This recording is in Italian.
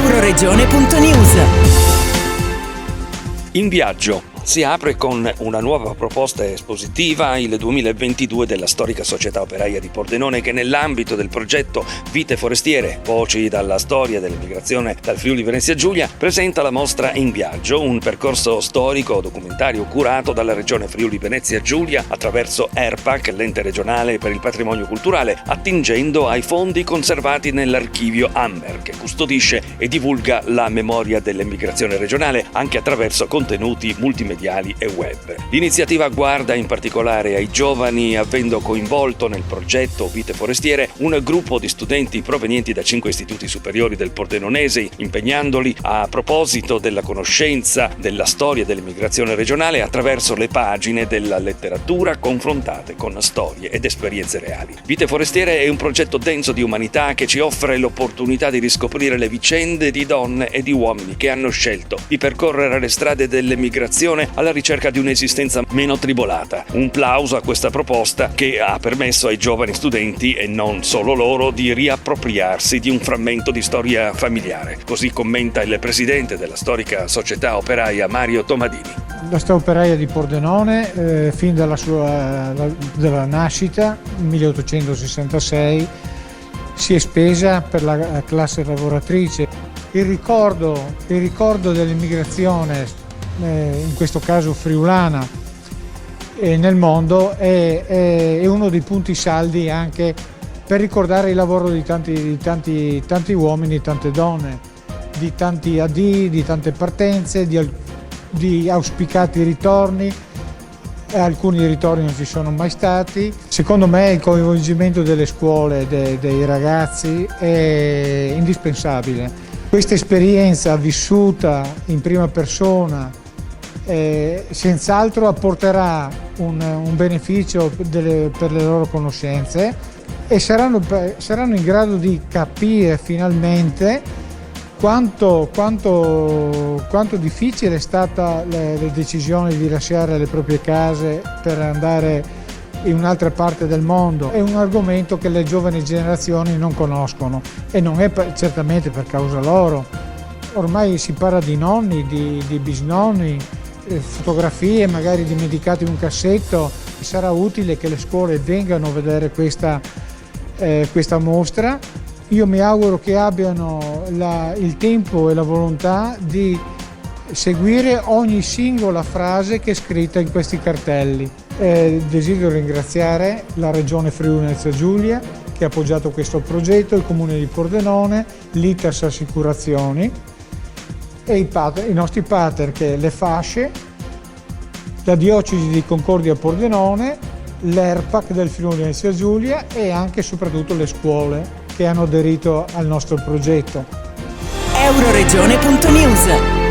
Euroregione.news. In viaggio si apre con una nuova proposta espositiva il 2022 della storica Società Operaia di Pordenone, che nell'ambito del progetto Vite Forestiere, voci dalla storia dell'immigrazione dal Friuli Venezia Giulia, presenta la mostra In viaggio, un percorso storico documentario curato dalla Regione Friuli Venezia Giulia attraverso ERPAC, l'ente regionale per il patrimonio culturale, attingendo ai fondi conservati nell'archivio AMBER, che custodisce e divulga la memoria dell'emigrazione regionale anche attraverso contenuti multimediali e web. L'iniziativa guarda in particolare ai giovani, avendo coinvolto nel progetto Vite Forestiere un gruppo di studenti provenienti da 5 istituti superiori del Pordenonese, impegnandoli a proposito della conoscenza della storia dell'immigrazione regionale attraverso le pagine della letteratura confrontate con storie ed esperienze reali. Vite Forestiere è un progetto denso di umanità che ci offre l'opportunità di riscoprire le vicende di donne e di uomini che hanno scelto di percorrere le strade dell'emigrazione alla ricerca di un'esistenza meno tribolata. Un plauso a questa proposta che ha permesso ai giovani studenti, e non solo loro, di riappropriarsi di un frammento di storia familiare. Così commenta il presidente della storica Società Operaia Mario Tomadini. La Società Operaia di Pordenone, fin dalla dalla nascita, 1866, si è spesa per la classe lavoratrice. Il ricordo dell'immigrazione, in questo caso friulana, nel mondo è uno dei punti saldi anche per ricordare il lavoro di tanti uomini e tante donne, di tanti addii, di tante partenze, di auspicati ritorni. Alcuni ritorni non ci sono mai stati. Secondo me il coinvolgimento delle scuole, dei ragazzi è indispensabile. Questa esperienza vissuta in prima persona senz'altro apporterà un beneficio per le loro conoscenze e saranno in grado di capire finalmente quanto difficile è stata la decisione di lasciare le proprie case per andare in un'altra parte del mondo. È un argomento che le giovani generazioni non conoscono e non è certamente per causa loro. Ormai si parla di nonni, di bisnonni, fotografie magari dimenticate in un cassetto. Sarà utile che le scuole vengano a vedere questa mostra. Io mi auguro che abbiano il tempo e la volontà di seguire ogni singola frase che è scritta in questi cartelli. Desidero ringraziare la Regione Friuli Venezia Giulia che ha appoggiato questo progetto, il Comune di Pordenone, l'ITAS Assicurazioni e i nostri partner, che le fasce, la Diocesi di Concordia Pordenone, l'ERPAC del Friuli Venezia Giulia e anche e soprattutto le scuole che hanno aderito al nostro progetto. Euroregione.news.